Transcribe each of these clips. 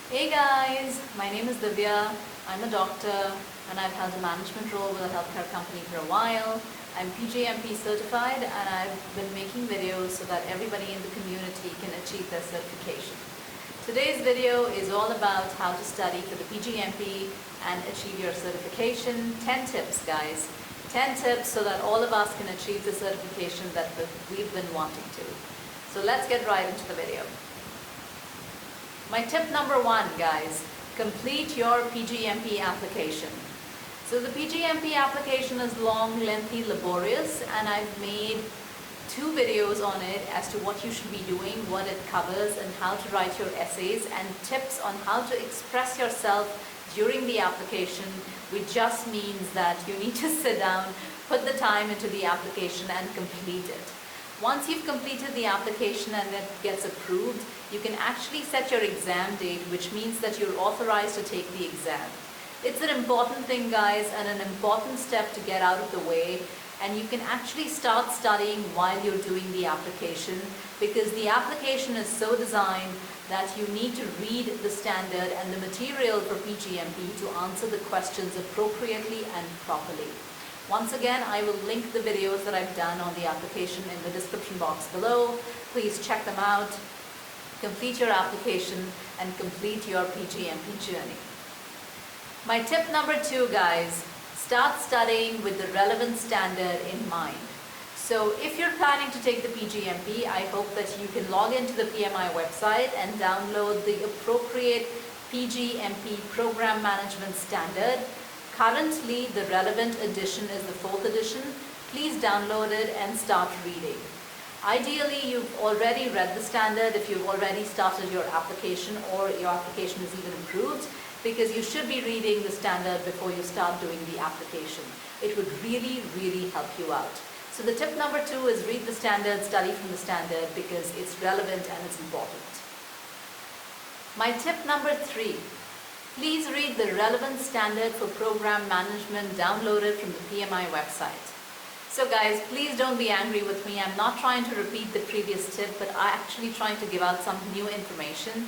Hey guys, my name is Divya. I'm a doctor and I've held a management role with a healthcare company for a while. I'm PgMP certified and I've been making videos so that everybody in the community can achieve their certification. Today's video is all about how to study for the PgMP and achieve your certification. 10 tips, guys. 10 tips so that all of us can achieve the certification that we've been wanting to. So let's get right into the video. My tip number 1, guys, complete your PgMP application. So the PgMP application is long, lengthy, laborious, and I've made 2 videos on it as to what you should be doing, what it covers, and how to write your essays, and tips on how to express yourself during the application, which just means that you need to sit down, put the time into the application, and complete it. Once you've completed the application and it gets approved, you can actually set your exam date, which means that you're authorized to take the exam. It's an important thing, guys, and an important step to get out of the way, and you can actually start studying while you're doing the application, because the application is so designed that you need to read the standard and the material for PgMP to answer the questions appropriately and properly. Once again, I will link the videos that I've done on the application in the description box below. Please check them out, complete your application, and complete your PgMP journey. My tip number 2, guys, start studying with the relevant standard in mind. So if you're planning to take the PgMP, I hope that you can log into the PMI website and download the appropriate PgMP program management standard. Currently, the relevant edition is the 4th edition. Please download it and start reading. Ideally, you've already read the standard if you've already started your application or your application is even approved, because you should be reading the standard before you start doing the application. It would really, really help you out. So the tip number 2 is read the standard, study from the standard, because it's relevant and it's important. My tip number 3. Please read the relevant standard for program management downloaded from the PMI website. So guys, please don't be angry with me. I'm not trying to repeat the previous tip, but I'm actually trying to give out some new information.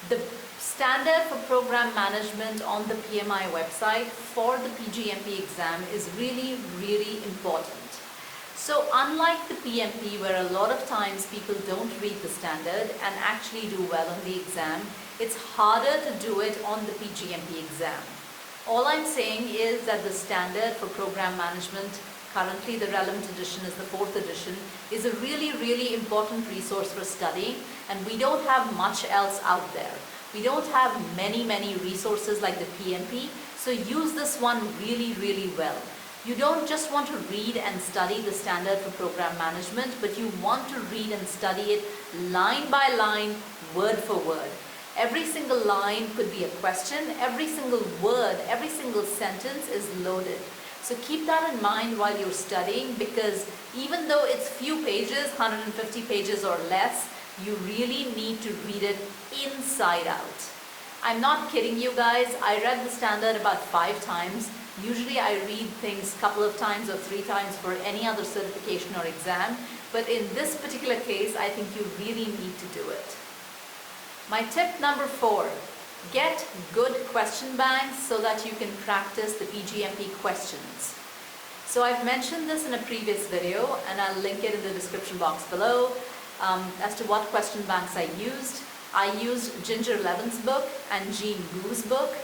The standard for program management on the PMI website for the PgMP exam is really, really important. So unlike the PMP, where a lot of times people don't read the standard and actually do well on the exam, it's harder to do it on the PgMP exam. All I'm saying is that the standard for program management, currently the relevant edition is the 4th edition, is a really, really important resource for studying, and we don't have much else out there. We don't have many resources like the PMP, so use this one really, really well. You don't just want to read and study the standard for program management, but you want to read and study it line by line, word for word. Every single line could be a question, every single word, every single sentence is loaded. So keep that in mind while you're studying, because even though it's few pages, 150 pages or less, you really need to read it inside out. I'm not kidding you guys, I read the standard about 5 times. Usually I read things a couple of times or 3 times for any other certification or exam, but in this particular case, I think you really need to do it. My tip number 4, get good question banks so that you can practice the PgMP questions. So I've mentioned this in a previous video, and I'll link it in the description box below, as to what question banks I used. I used Ginger Levin's book and Jean Gu's book.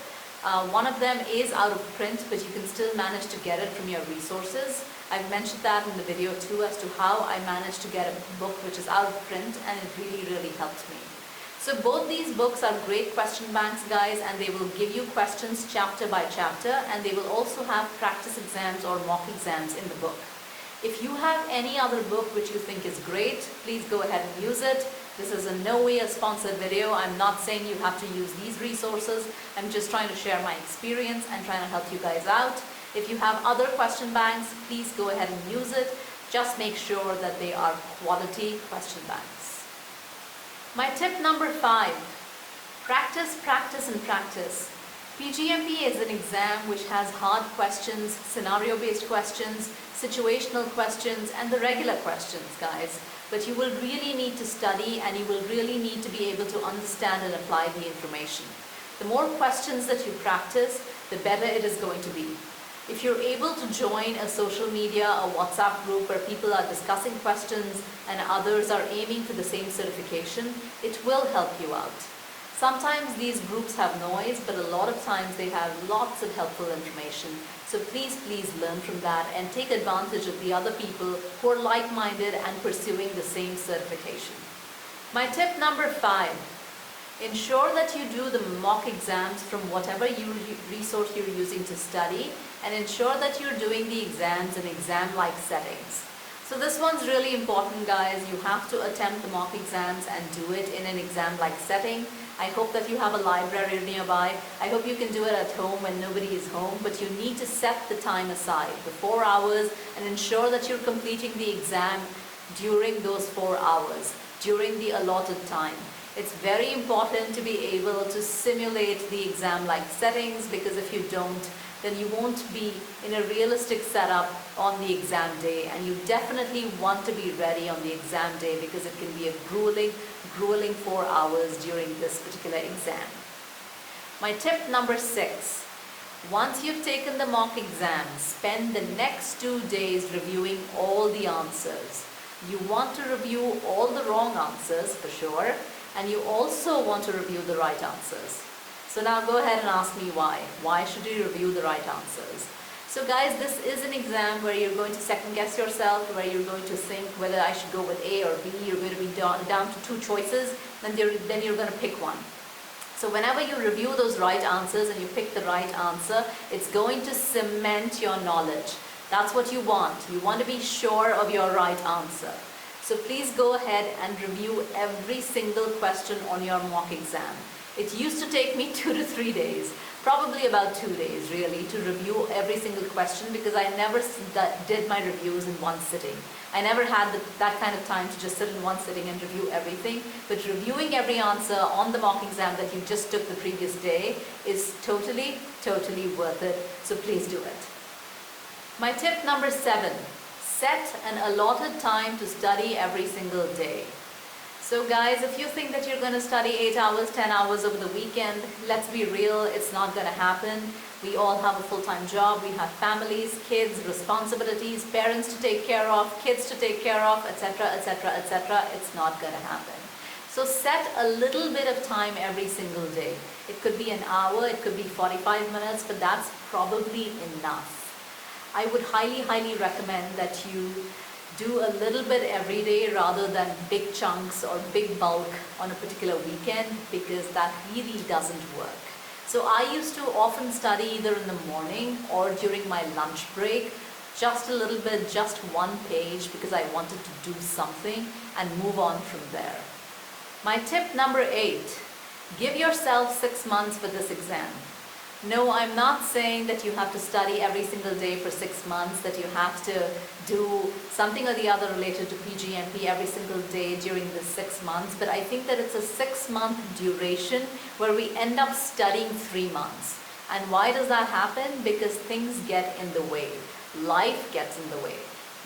One of them is out of print, but you can still manage to get it from your resources. I've mentioned that in the video too, as to how I managed to get a book which is out of print, and it really, really helped me. So both these books are great question banks, guys, and they will give you questions chapter by chapter, and they will also have practice exams or mock exams in the book. If you have any other book which you think is great, please go ahead and use it. This is in no way a sponsored video. I'm not saying you have to use these resources. I'm just trying to share my experience and trying to help you guys out. If you have other question banks, please go ahead and use it. Just make sure that they are quality question banks. My tip number 5, practice, practice, and practice. PgMP is an exam which has hard questions, scenario-based questions, situational questions, and the regular questions, guys. but you will really need to study and you will really need to be able to understand and apply the information. The more questions that you practice, the better it is going to be. If you're able to join a social media, a WhatsApp group where people are discussing questions and others are aiming for the same certification, it will help you out. Sometimes these groups have noise, but a lot of times they have lots of helpful information. So please learn from that and take advantage of the other people who are like-minded and pursuing the same certification. My tip number 5, ensure that you do the mock exams from whatever resource you're using to study, and ensure that you're doing the exams in exam-like settings. So this one's really important, guys. You have to attempt the mock exams and do it in an exam-like setting. I hope that you have a library nearby. I hope you can do it at home when nobody is home, but you need to set the time aside, the 4 hours, and ensure that you're completing the exam during those 4 hours, during the allotted time. It's very important to be able to simulate the exam-like settings, because if you don't, then you won't be in a realistic setup on the exam day, and you definitely want to be ready on the exam day because it can be a grueling 4 hours during this particular exam. My tip number 6, once you've taken the mock exam, spend the next 2 days reviewing all the answers. You want to review all the wrong answers for sure, and you also want to review the right answers. So now go ahead and ask me why. Why should you review the right answers? So guys, this is an exam where you're going to second guess yourself, where you're going to think whether I should go with A or B. You're going to be down to 2 choices, then you're going to pick one. So whenever you review those right answers and you pick the right answer, it's going to cement your knowledge. That's what you want. You want to be sure of your right answer. So please go ahead and review every single question on your mock exam. It used to take me 2 to 3 days, probably about 2 days really, to review every single question, because I never did my reviews in one sitting. I never had that kind of time to just sit in one sitting and review everything. But reviewing every answer on the mock exam that you just took the previous day is totally worth it. So please do it. My tip number 7, set an allotted time to study every single day. So guys, if you think that you're going to study 8 hours, 10 hours over the weekend, let's be real, it's not going to happen. We all have a full-time job, we have families, kids, responsibilities, parents to take care of, kids to take care of, etc., etc., etc. It's not going to happen. So set a little bit of time every single day. It could be an hour, it could be 45 minutes, but that's probably enough. I would highly recommend that you do a little bit every day rather than big chunks or big bulk on a particular weekend, because that really doesn't work. So I used to often study either in the morning or during my lunch break, just a little bit, just 1 page, because I wanted to do something and move on from there. My tip number 8, give yourself 6 months for this exam. No, I'm not saying that you have to study every single day for 6 months, that you have to do something or the other related to PgMP every single day during the 6 months, but I think that it's a 6-month duration where we end up studying 3 months. And why does that happen? Because things get in the way. Life gets in the way.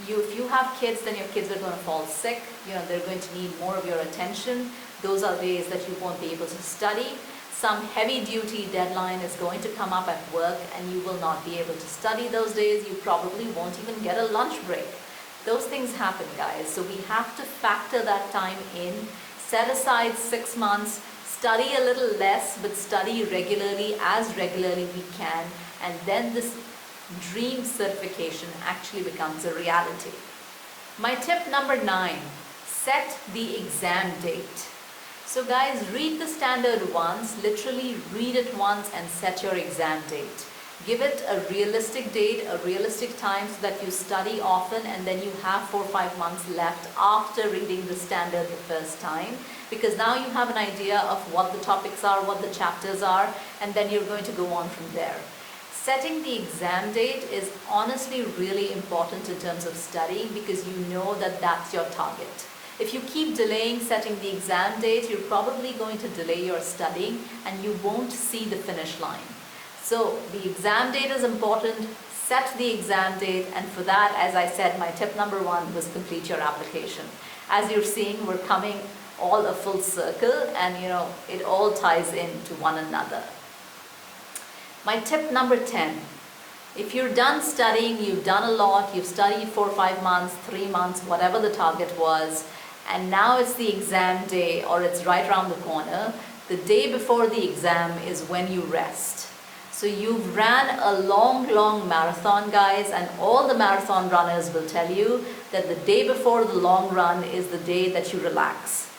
If you have kids, then your kids are going to fall sick. They're going to need more of your attention. Those are days that you won't be able to study. Some heavy-duty deadline is going to come up at work and you will not be able to study those days. You probably won't even get a lunch break. Those things happen, guys. So we have to factor that time in, set aside 6 months, study a little less, but study regularly, as regularly we can, and then this dream certification actually becomes a reality. My tip number 9, set the exam date. So guys, read the standard once, literally read it once and set your exam date. Give it a realistic date, a realistic time, so that you study often and then you have 4 or 5 months left after reading the standard the first time, because now you have an idea of what the topics are, what the chapters are, and then you're going to go on from there. Setting the exam date is honestly really important in terms of studying, because you know that that's your target. If you keep delaying setting the exam date, you're probably going to delay your studying and you won't see the finish line. So the exam date is important. Set the exam date, and for that, as I said, my tip number 1 was complete your application. as you're seeing, we're coming all a full circle, and it all ties into one another. My tip number 10. If you're done studying, you've done a lot, you've studied 4 or 5 months, 3 months, whatever the target was, and now it's the exam day or it's right around the corner, the day before the exam is when you rest. So you've ran a long marathon, guys, and all the marathon runners will tell you that the day before the long run is the day that you relax.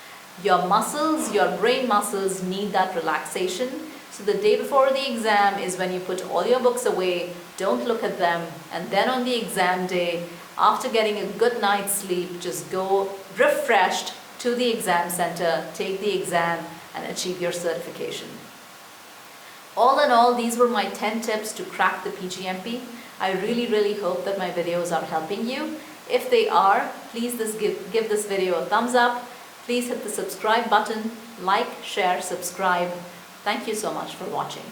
Your muscles, your brain muscles need that relaxation. So the day before the exam is when you put all your books away, don't look at them, and then on the exam day, after getting a good night's sleep, just go refreshed to the exam center, take the exam, and achieve your certification. All in all, these were my 10 tips to crack the PgMP. I really hope that my videos are helping you. If they are, please give this video a thumbs up. Please hit the subscribe button, like, share, subscribe. Thank you so much for watching.